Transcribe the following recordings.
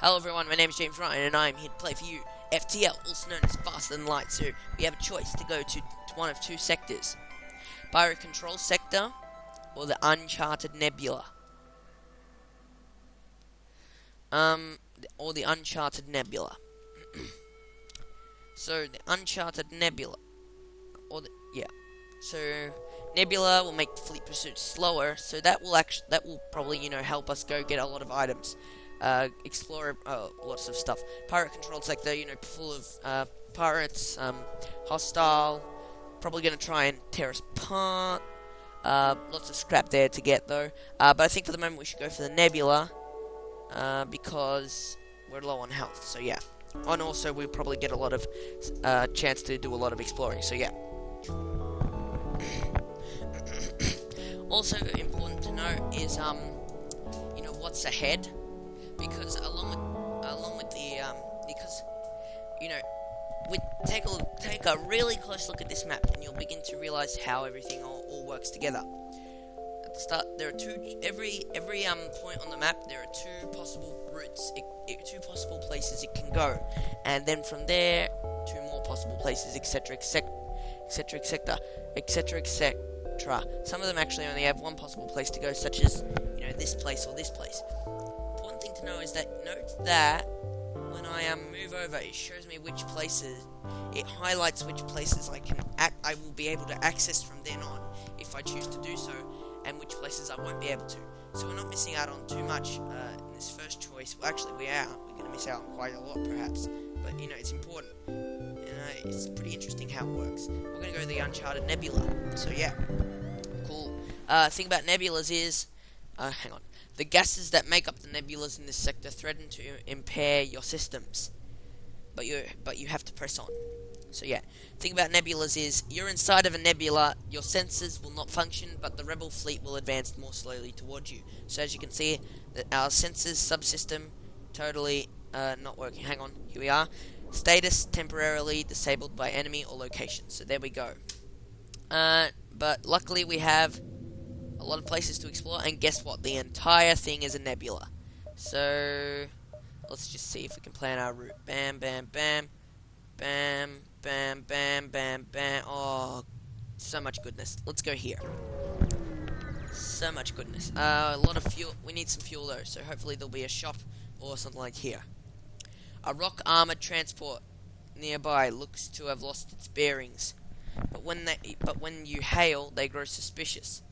Hello everyone, my name is James Ryan and I am here to play for you FTL, also known as Faster Than Light. So we have a choice to go to one of two sectors. Pirate Control Sector or the Uncharted Nebula. Or the Uncharted Nebula. So the Uncharted Nebula, So Nebula will make the fleet pursuit slower, so that will probably help us go get a lot of items, explore lots of stuff. Pirate controlled sector, full of pirates, hostile, probably gonna try and tear us apart. Lots of scrap there to get though. But I think for the moment we should go for the Nebula, because we're low on health. So yeah, and also we'll probably get a lot of chance to do a lot of exploring. So yeah. Also important to know is what's ahead, because along with the because take a really close look at this map and you'll begin to realize how everything all works together. At the start there are every point on the map there are two possible routes, two possible places it can go, and then from there two more possible places, etc. Some of them actually only have one possible place to go, such as this place or this place. Important thing to know is that note that when I move over, it shows me which places, it highlights which places I will be able to access from then on if I choose to do so, and which places I won't be able to. So we're not missing out on too much in this first choice. Well, actually we are. We're going to miss out on quite a lot perhaps, but it's important. It's pretty interesting how it works. We're going to go to the Uncharted Nebula. So yeah, cool. Thing about nebulas is, hang on. The gases that make up the nebulas in this sector threaten to impair your systems, but you have to press on. So yeah, thing about nebulas is, you're inside of a nebula, your sensors will not function, but the rebel fleet will advance more slowly towards you. So as you can see, our sensors subsystem totally not working. Hang on, here we are. Status temporarily disabled by enemy or location. So there we go. But luckily we have a lot of places to explore, and guess what? The entire thing is a nebula. So let's just see if we can plan our route. Bam, bam, bam, bam, bam, bam, bam, bam. Oh, so much goodness. Let's go here. So much goodness. A lot of fuel. We need some fuel though, so hopefully there'll be a shop or something like here. A rock armored transport nearby looks to have lost its bearings, but when you hail, they grow suspicious.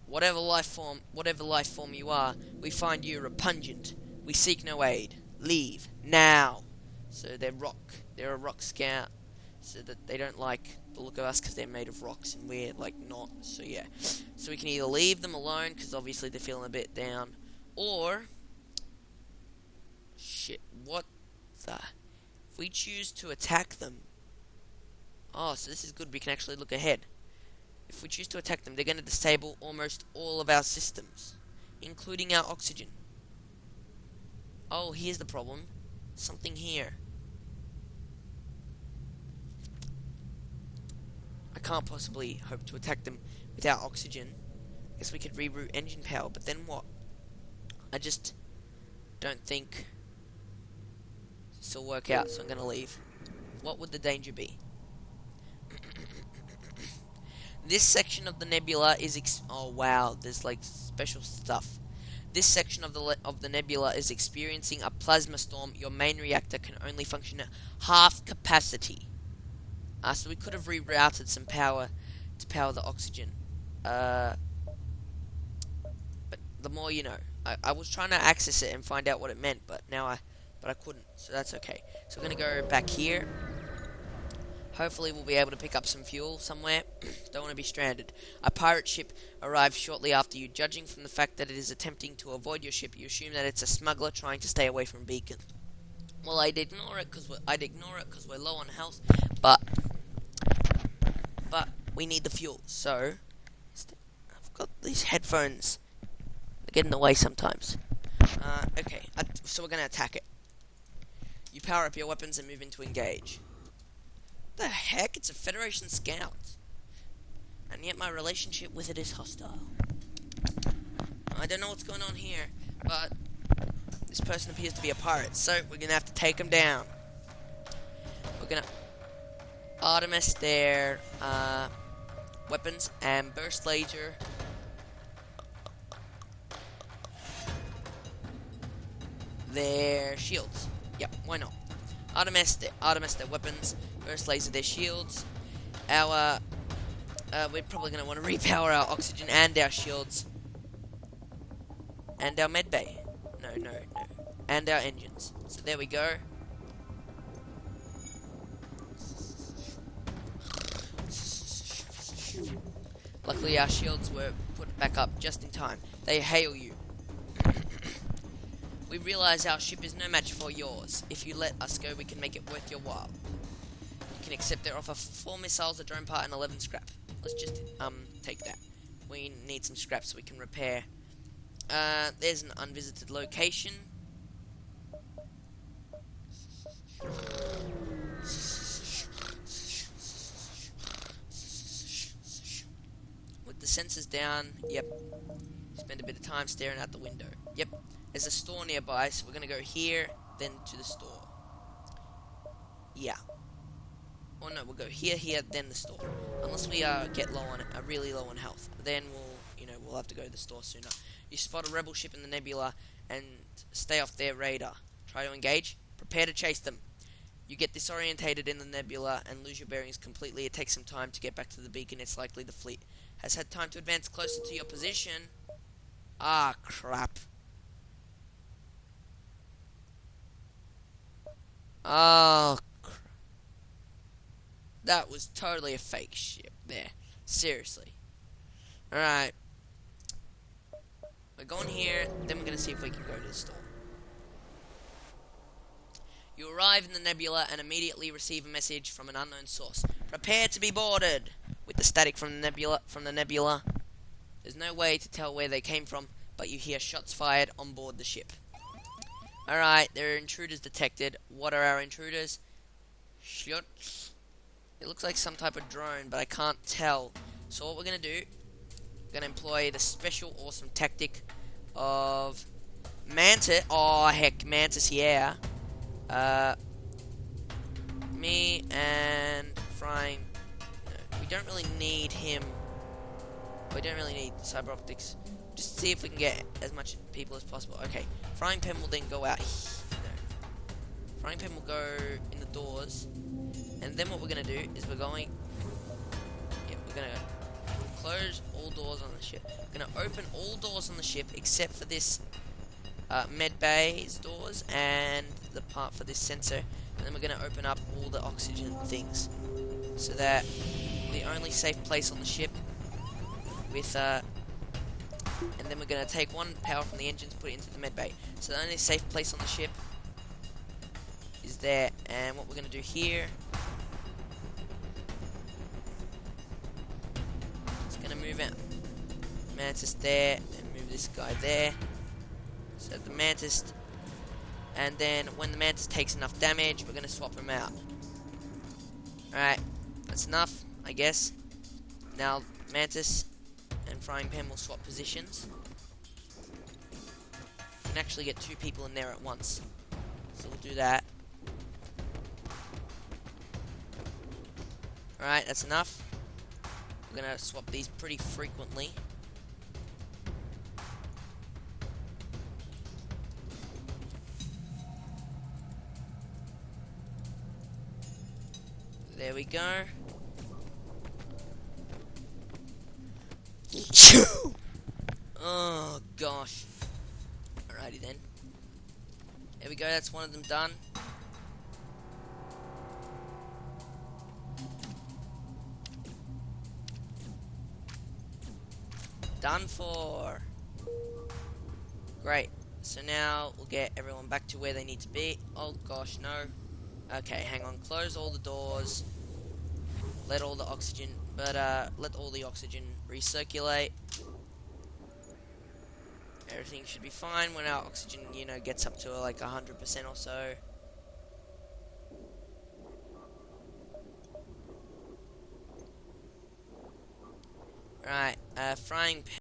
Whatever life form you are, we find you repugnant. We seek no aid. Leave now. So they're a rock scout, so that they don't like the look of us because they're made of rocks and we're not. So yeah, so we can either leave them alone because obviously they're feeling a bit down, or shit, what the? If we choose to attack them... Oh, so this is good, we can actually look ahead. If we choose to attack them, they're going to disable almost all of our systems, including our oxygen. Oh, here's the problem. Something here. I can't possibly hope to attack them without oxygen. I guess we could reroute engine power, but then what? I just don't think this will work out, so I'm going to leave. What would the danger be? This section of the nebula is oh wow, there's special stuff. This section of the nebula is experiencing a plasma storm. Your main reactor can only function at half capacity. So we could have rerouted some power to power the oxygen. But the more you know. I was trying to access it and find out what it meant, but I couldn't, so that's okay. So we're gonna go back here. Hopefully we'll be able to pick up some fuel somewhere. Don't want to be stranded. A pirate ship arrives shortly after you. Judging from the fact that it is attempting to avoid your ship, you assume that it's a smuggler trying to stay away from beacon. Well, I'd ignore it because we're low on health, but we need the fuel. So I've got these headphones. They get in the way sometimes. Okay, so we're gonna attack it. You power up your weapons and move into engage. The heck? It's a Federation scout. And yet my relationship with it is hostile. I don't know what's going on here, but This person appears to be a pirate, so we're gonna have to take him down. We're gonna Artemis their weapons and burst laser. Their shields. Yep, why not? Artemis their weapons, burst laser their shields. Our we're probably gonna want to repower our oxygen and our shields. And our med bay. No. And our engines. So there we go. Luckily our shields were put back up just in time. They hail you. We realize our ship is no match for yours. If you let us go, we can make it worth your while. You can accept their offer: 4 missiles, a drone part, and 11 scrap. Let's just take that. We need some scrap so we can repair. There's an unvisited location. With the sensors down, yep. Spend a bit of time staring out the window. Yep. There's a store nearby, so we're gonna go here, then to the store. Yeah. Or no, we'll go here, then the store. Unless we get really low on health, then we'll have to go to the store sooner. You spot a rebel ship in the nebula and stay off their radar. Try to engage. Prepare to chase them. You get disorientated in the nebula and lose your bearings completely. It takes some time to get back to the beacon. It's likely the fleet has had time to advance closer to your position. Ah, crap. Oh, crap. That was totally a fake ship there. Seriously. Alright. We're going here, then we're going to see if we can go to the store. You arrive in the nebula and immediately receive a message from an unknown source. Prepare to be boarded! With the static from the nebula, there's no way to tell where they came from, but you hear shots fired on board the ship. Alright, there are intruders detected. What are our intruders? Shots. It looks like some type of drone, but I can't tell. So what we're going to do, we're going to employ the special awesome tactic of Mantis. Oh, heck, Mantis, yeah. Me and Frying. No, we don't really need him. We don't really need cyber optics. Just see if we can get as much people as possible. Okay, Frying Pan will then go out here. No. Frying Pan will go in the doors. And then what we're going to do is we're going to close all doors on the ship. We're going to open all doors on the ship except for this med bay's doors and the part for this sensor. And then we're going to open up all the oxygen things. So that the only safe place on the ship with... and then we're going to take one power from the engines, put it into the med bay. So the only safe place on the ship is there. And what we're going to do here... move out Mantis there and move this guy there. So the Mantis, and then when the Mantis takes enough damage, we're going to swap him out. Alright, that's enough, I guess. Now Mantis and Frying Pan will swap positions. You can actually get 2 people in there at once, so we'll do that. Alright, that's enough. We're gonna swap these pretty frequently. There we go. Oh gosh. Alrighty then. There we go, that's one of them done. Done for. Great. So now we'll get everyone back to where they need to be. Oh gosh, no. Okay, hang on. Close all the doors. Let all the oxygen, let all the oxygen recirculate. Everything should be fine when our oxygen, gets up to like 100% or so. Right, Frying Pan.